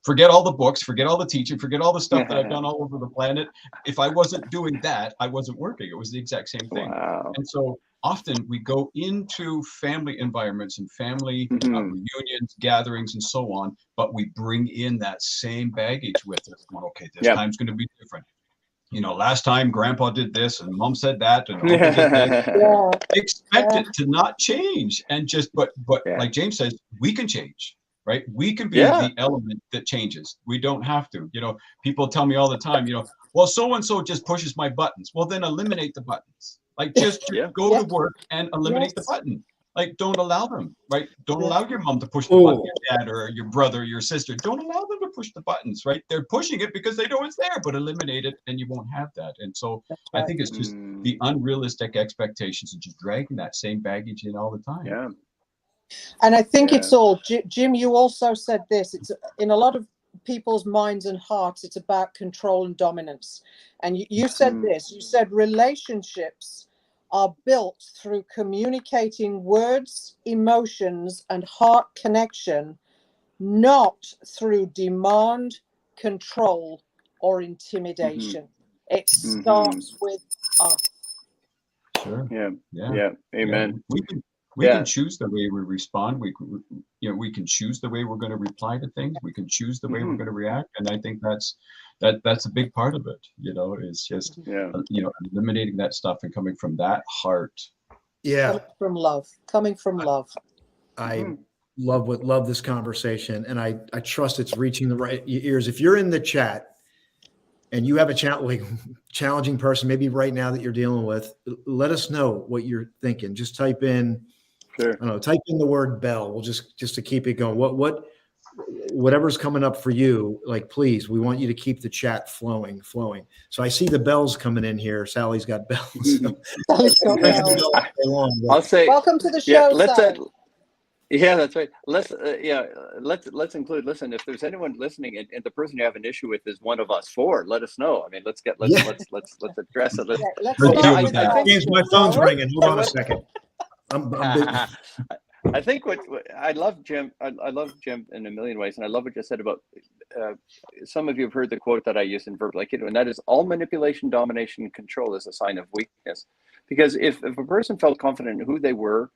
Forget all the books, forget all the teaching, forget all the stuff that I've done all over the planet. If I wasn't doing that, I wasn't working. It was the exact same thing. Wow. And so often we go into family environments and family reunions, gatherings, and so on, but we bring in that same baggage with us. Well, okay, this time's going to be different. You know, last time grandpa did this and mom said that and uncle did this. Expect it to not change. And just, but like James says, we can change. Right? We can be the element that changes. We don't have to. You know, people tell me all the time, you know, well, so-and-so just pushes my buttons. Well, then eliminate the buttons. Like just go to work and eliminate the button. Like don't allow them, right? Don't allow your mom to push the button, your dad or your brother, or your sister. Don't allow them to push the buttons, right? They're pushing it because they know it's there, but eliminate it and you won't have that. And so I think it's just the unrealistic expectations and just dragging that same baggage in all the time. Yeah. And I think it's all, Jim, you also said this, it's in a lot of people's minds and hearts, it's about control and dominance. And you said this, you said relationships are built through communicating words, emotions, and heart connection, not through demand, control, or intimidation. It starts with us. Sure. Yeah. Amen. We can choose the way we respond. We can choose the way we're going to reply to things. We can choose the way we're going to react. And I think that's a big part of it. You know, it's just you know, eliminating that stuff and coming from that heart. Yeah. Coming from love. I love this conversation, and I trust it's reaching the right ears. If you're in the chat and you have a challenging person, maybe right now that you're dealing with, let us know what you're thinking. Just type in, I don't know, type in the word bell. We'll just to keep it going. Whatever's coming up for you, like, please, we want you to keep the chat flowing. So I see the bells coming in here. Sally's got bells. I'll say, welcome to the show. Yeah, that's right. Let's include. Listen, if there's anyone listening, and the person you have an issue with is one of us four, let us know. I mean, let's address it. James, my phone's ringing. Hold on a second. I think what I love Jim. I love Jim in a million ways, and I love what you said about. Some of you have heard the quote that I use in Verbal Aikido, and that is, all manipulation, domination, and control is a sign of weakness. Because if a person felt confident in who they were,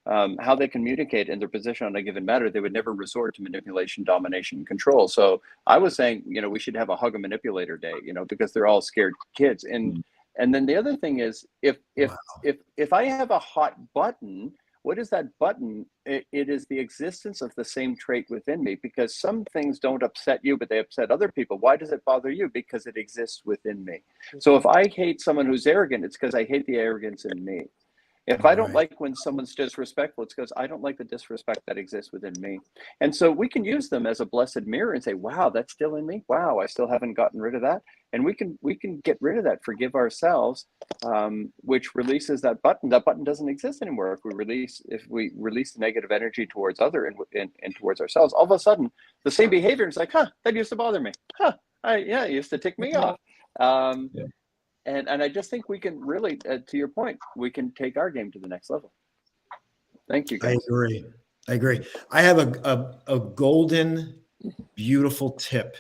how they communicate in their position on a given matter, they would never resort to manipulation, domination, and control. So I was saying, you know, we should have a hug a manipulator day, you know, because they're all scared kids. And then the other thing is, if I have a hot button, what is that button? It is the existence of the same trait within me, because some things don't upset you, but they upset other people. Why does it bother you? Because it exists within me. So if I hate someone who's arrogant, it's because I hate the arrogance in me. If I don't like when someone's disrespectful, it's because I don't like the disrespect that exists within me. And so we can use them as a blessed mirror and say, wow, that's still in me. Wow, I still haven't gotten rid of that. And we can get rid of that, forgive ourselves, which releases that button. That button doesn't exist anymore. If we release the negative energy towards other and towards ourselves, all of a sudden the same behavior is like, huh, that used to bother me. Huh, it used to tick me off. And I just think we can really, to your point, we can take our game to the next level. Thank you, guys. I agree. I have a golden, beautiful tip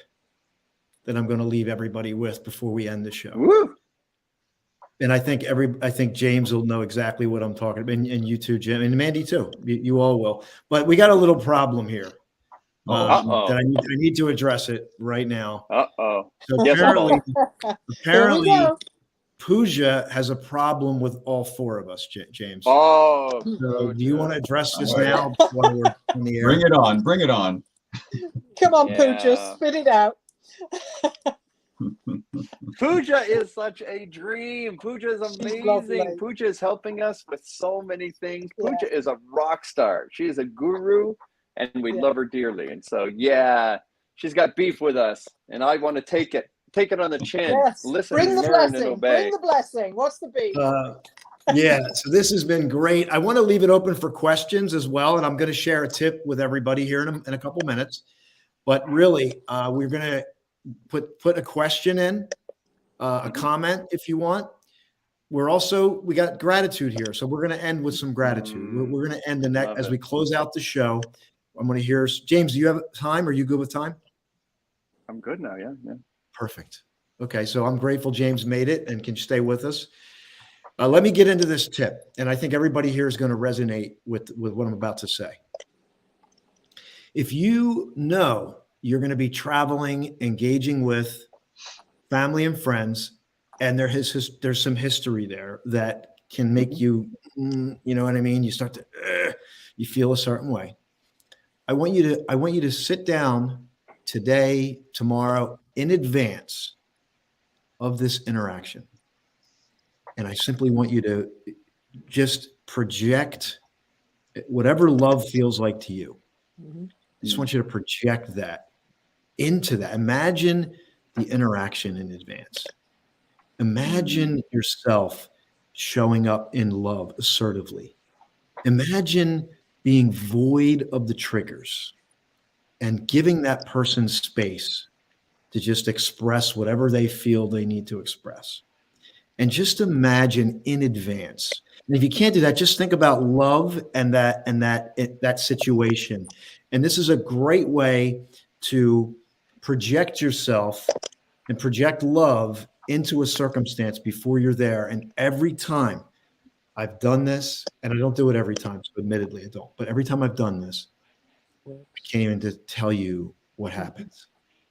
that I'm going to leave everybody with before we end the show. Woo! And I think James will know exactly what I'm talking about, and you too, Jim, and Mandy too. You all will. But we got a little problem here. That I need to address it right now. So apparently, Pooja has a problem with all four of us, James. So do you want to address this now while we're in the air? Bring it on. Bring it on. Come on, Pooja, spit it out. Pooja is such a dream. Pooja is amazing. Pooja is helping us with so many things. Pooja is a rock star. She is a guru, and we love her dearly. And so, she's got beef with us, and I want to take it on the chin. Yes. Listen, bring the learn, blessing. and obey. Bring the blessing. What's the beef? So this has been great. I want to leave it open for questions as well, and I'm going to share a tip with everybody here in a couple minutes. But really, we're going to put a question in, a comment if you want. We got gratitude here, so we're going to end with some gratitude. We're going to end the next as we close out the show. I'm going to hear James. Do you have time? Are you good with time? I'm good now. Yeah. Perfect. Okay, so I'm grateful James made it and can stay with us. Let me get into this tip, and I think everybody here is going to resonate with what I'm about to say. If you know you're going to be traveling, engaging with family and friends, and there's some history there that can make you, you know what I mean? You start to, you feel a certain way. I want you to sit down today, tomorrow, in advance of this interaction. And I simply want you to just project whatever love feels like to you. I just want you to project that into that. Imagine the interaction in advance. Imagine yourself showing up in love assertively. Imagine being void of the triggers and giving that person space to just express whatever they feel they need to express. And just imagine in advance. And if you can't do that, just think about love and that situation. And this is a great way to project yourself and project love into a circumstance before you're there. And every time I've done this, and I don't do it every time, so admittedly I don't, but every time I've done this, I can't even to tell you what happens.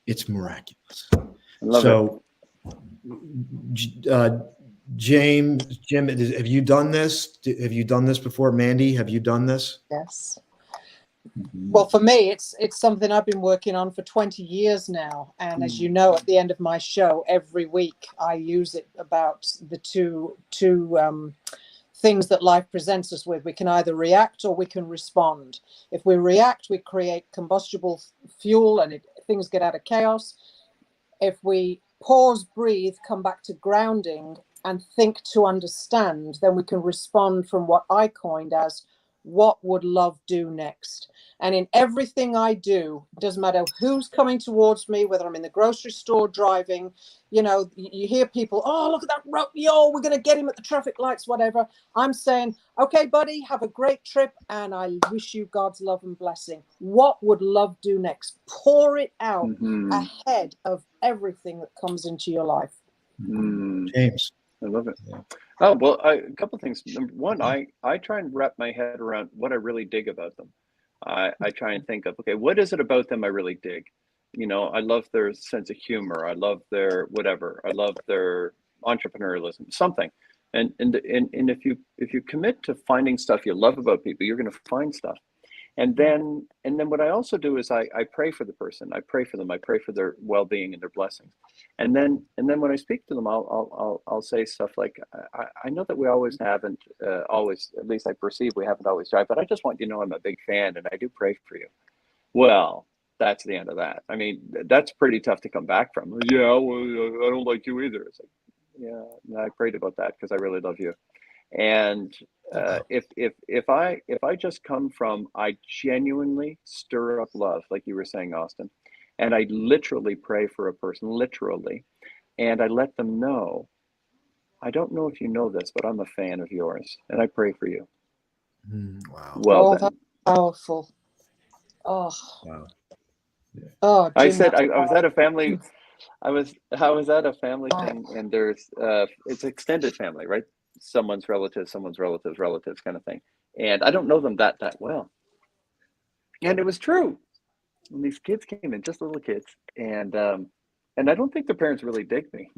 It's miraculous. So, Jim, have you done this? Have you done this before? Mandy, have you done this? Yes. Well, for me, it's something I've been working on for 20 years now. And as you know, at the end of my show, every week, I use it about the two things that life presents us with. We can either react or we can respond. If we react, we create combustible fuel and things get out of chaos. If we pause, breathe, come back to grounding and think to understand, then we can respond from what I coined as, what would love do next? And in everything I do, it doesn't matter who's coming towards me, whether I'm in the grocery store driving, you know, you hear people, oh, look at that rope, yo, we're going to get him at the traffic lights, whatever. I'm saying, okay, buddy, have a great trip. And I wish you God's love and blessing. What would love do next? Pour it out ahead of everything that comes into your life. James. I love it. Yeah. Oh, well, a couple of things. Number one, I try and wrap my head around what I really dig about them. I try and think of, okay, what is it about them I really dig? You know, I love their sense of humor. I love their whatever. I love their entrepreneurialism, something. And if you commit to finding stuff you love about people, you're going to find stuff. And then what I also do is I pray for the person. I pray for them. I pray for their well-being and their blessings. And then when I speak to them, I'll say stuff like, I know that we always haven't always, at least I perceive we haven't always tried, but I just want you to know I'm a big fan and I do pray for you. Well, that's the end of that. I mean, that's pretty tough to come back from. Yeah, well, I don't like you either. It's like, yeah, no, I prayed about that because I really love you. And if I just come from, I genuinely stir up love, like you were saying, Austin, and I literally pray for a person, literally, and I let them know, I don't know if you know this, but I'm a fan of yours, and I pray for you. Wow. Well, that's powerful. Oh. Wow. Yeah. Oh, Jim, I said I was at a family. I was at a family thing, and there's it's extended family, right? Someone's relatives kind of thing. And I don't know them that well. And it was true. And these kids came in, just little kids, and I don't think the parents really dig me.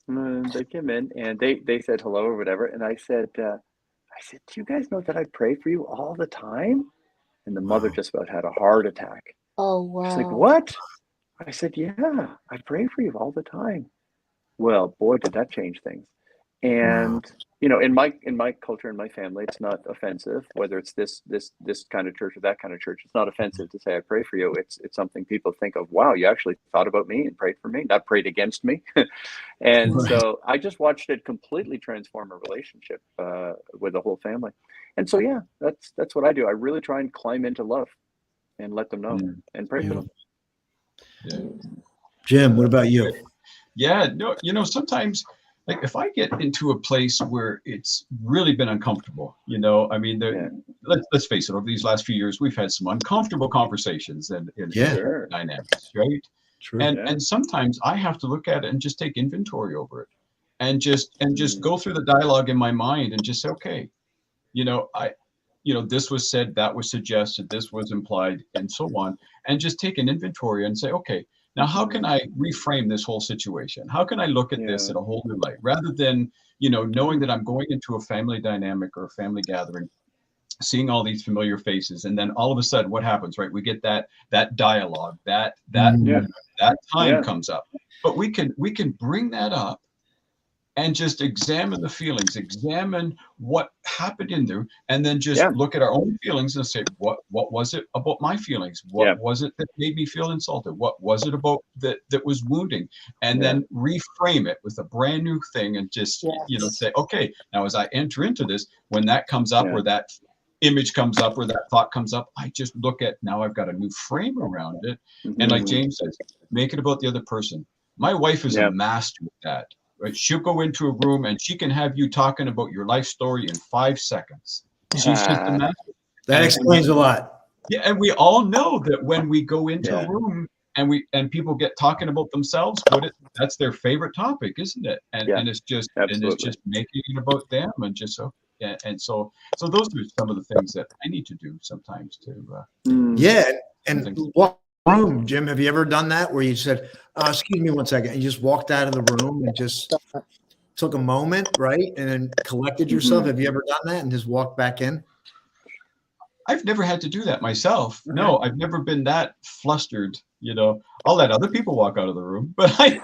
They came in and they said hello or whatever, and I said, do you guys know that I pray for you all the time? And the mother just about had a heart attack. Oh, wow. She's like, what? I said, yeah, I pray for you all the time. Well, boy, did that change things. And you know, in my culture, in my family, it's not offensive, whether it's this kind of church or that kind of church. It's not offensive to say I pray for you. It's something people think of. Wow, you actually thought about me and prayed for me, not prayed against me. And so I just watched it completely transform a relationship with the whole family. And so yeah, that's what I do. I really try and climb into love and let them know and pray for them. Yeah. Jim, what about you? Yeah, no, you know, sometimes, like if I get into a place where it's really been uncomfortable, you know, I mean, let's face it, over these last few years, we've had some uncomfortable conversations and dynamics, right? True. And sometimes I have to look at it and just take inventory over it, and just go through the dialogue in my mind and just say, okay, you know, this was said, that was suggested, this was implied, and so on, and just take an inventory and say, okay, now how can I reframe this whole situation? How can I look at this in a whole new light, rather than, you know, knowing that I'm going into a family dynamic or a family gathering, seeing all these familiar faces, and then all of a sudden, what happens, right? We get that dialogue, that time comes up, but we can bring that up and just examine the feelings, examine what happened in there, and then just look at our own feelings and say, what was it about my feelings? What was it that made me feel insulted? What was it about that was wounding? And then reframe it with a brand new thing, and just you know, say, okay, now as I enter into this, when that comes up, or that image comes up, or that thought comes up, I just look at, now I've got a new frame around it. And like James says, make it about the other person. My wife is a master at that. Right? She'll go into a room and she can have you talking about your life story in 5 seconds. She's just a master. That explains a lot. Yeah, and we all know that when we go into a room and people get talking about themselves, that's their favorite topic, isn't it? And it's just making it about them, and just so those are some of the things that I need to do sometimes to and walk room. Jim, have you ever done that where you said, excuse me one second, and you just walked out of the room and just took a moment, right, and then collected yourself? Have you ever done that and just walked back in? I've never had to do that myself. No, I've never been that flustered. You know, I'll let other people walk out of the room, but I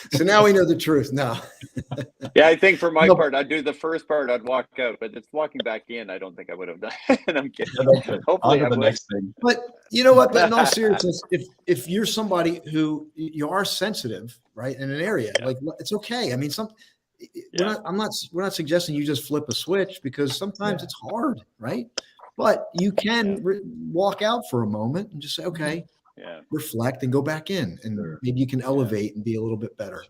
so now we know the truth. No. Yeah, I think for my part, I'd do the first part, I'd walk out, but it's walking back in, I don't think I would have done. And I'm kidding. Hopefully, the next thing. But you know what? But in all seriousness, if you're somebody who you are sensitive, right, in an area, like, it's okay. I mean, we're not suggesting you just flip a switch, because sometimes it's hard, right? But you can walk out for a moment and just say, okay, reflect and go back in, and maybe you can elevate and be a little bit better.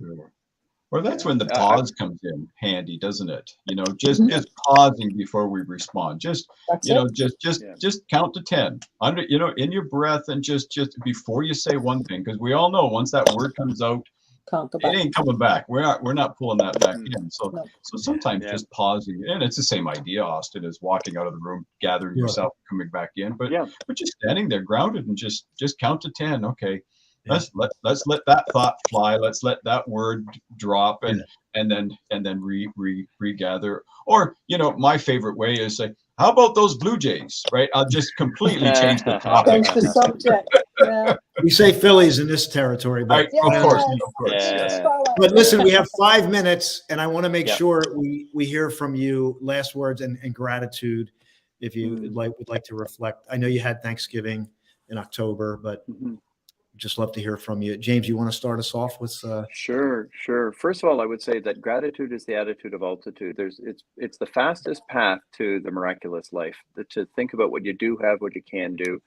Or that's when the pause comes in handy, doesn't it? You know, just pausing before we respond. Just count to 10 under, you know, in your breath, and just before you say one thing, because we all know once that word comes out, it ain't coming back. We're not pulling that back in. So sometimes just pausing, and it's the same idea, Austin, as walking out of the room, gathering yourself, coming back in. But just standing there grounded and just count to 10. Okay, let's let that thought fly. Let's let that word drop and then regather. Or, you know, my favorite way is like, how about those Blue Jays, right? I'll just completely change the topic. Change the subject. Yeah. We say Phillies in this territory, but Of course, Yeah. yes. But listen, we have 5 minutes, and I want to make Yeah. sure we hear from you. Last words and gratitude, if you would like to reflect. I know you had Thanksgiving in October, but just love to hear from you. James, you want to start us off with? Sure. First of all, I would say that gratitude is the attitude of altitude. It's the fastest path to the miraculous life. To think about what you do have, what you can do,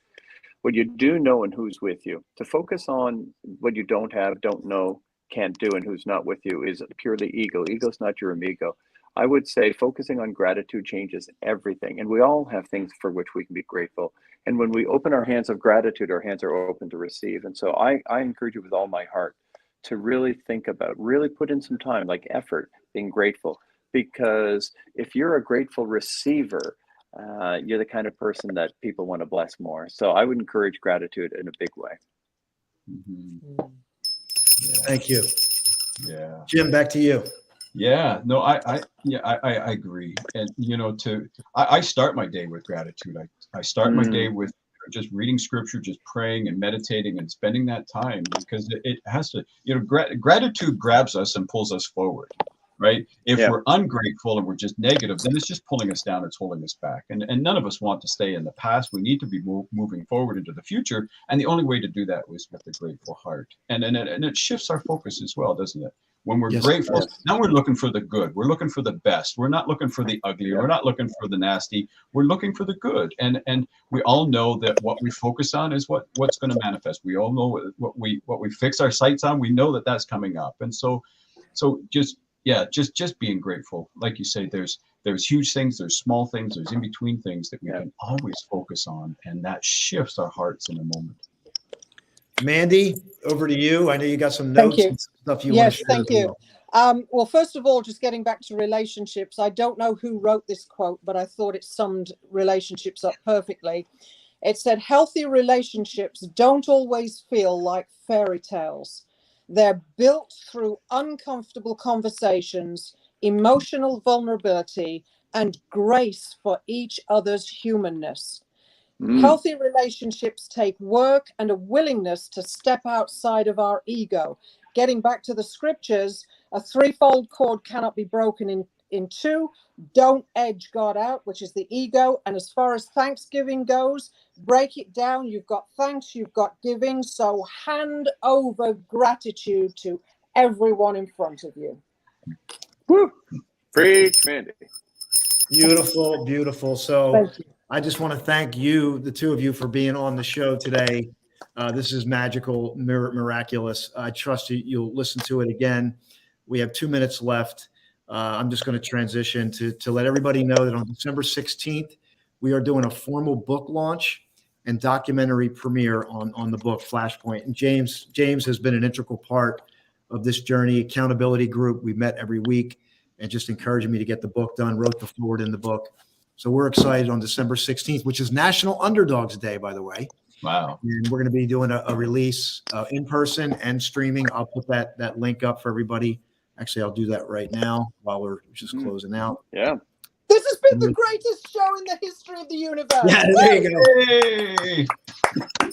what you do know, and who's with you. To focus on what you don't have, don't know, can't do, and who's not with you is purely ego. Ego's not your amigo. I would say focusing on gratitude changes everything. And we all have things for which we can be grateful. And when we open our hands of gratitude, our hands are open to receive. And so I encourage you with all my heart to really think about, really put in some time, like effort, being grateful. Because if you're a grateful receiver, you're the kind of person that people want to bless more. So I would encourage gratitude in a big way. Thank you. Yeah. Jim, back to you. Yeah, no, I agree. And, you know, I start my day with gratitude. I start my day with just reading scripture, just praying and meditating and spending that time, because it has to, you know, gratitude grabs us and pulls us forward, right? If we're ungrateful and we're just negative, then it's just pulling us down, it's holding us back. And none of us want to stay in the past. We need to be moving forward into the future. And the only way to do that was with a grateful heart. And it shifts our focus as well, doesn't it? When we're grateful, now we're looking for the good. We're looking for the best. We're not looking for the ugly. We're not looking for the nasty. We're looking for the good. And we all know that what we focus on is what's going to manifest. We all know what we fix our sights on. We know that that's coming up. And so just being grateful. Like you say, there's huge things, there's small things, there's in between things that we can always focus on, and that shifts our hearts in a moment. Mandy, over to you. I know you got some notes and stuff you want to share. Thank you. Well, first of all, just getting back to relationships, I don't know who wrote this quote, but I thought it summed relationships up perfectly. It said, healthy relationships don't always feel like fairy tales. They're built through uncomfortable conversations, emotional vulnerability, and grace for each other's humanness. Healthy relationships take work and a willingness to step outside of our ego. Getting back to the scriptures, a threefold cord cannot be broken in two. Don't edge God out, which is the ego. And as far as Thanksgiving goes, break it down. You've got thanks, you've got giving. So hand over gratitude to everyone in front of you. Woo! Preach, Mandy. Beautiful, beautiful. So I just want to thank you, the two of you, for being on the show today. This is magical, miraculous. I trust you'll listen to it again. We have 2 minutes left. I'm just going to transition to let everybody know that on December 16th, we are doing a formal book launch and documentary premiere on the book Flashpoint. And James has been an integral part of this journey, accountability group. We met every week and just encouraging me to get the book done, wrote the foreword in the book. So we're excited on December 16th, which is National Underdogs Day, by the way. Wow. And we're going to be doing a release in person and streaming. I'll put that link up for everybody. Actually, I'll do that right now while we're just closing out. Yeah. This has been the greatest show in the history of the universe. Yeah, there you Hey. go.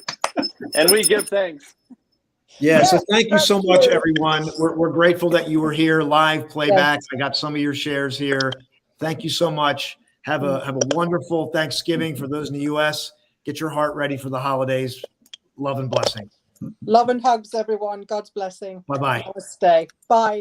And we give thanks. Yeah, so thank you so much, everyone. We're grateful that you were here live playback. I got some of your shares here. Thank you so much. Have a wonderful Thanksgiving for those in the U.S. Get your heart ready for the holidays. Love and blessings. Love and hugs, everyone. God's blessing. Bye-bye. Namaste. Bye.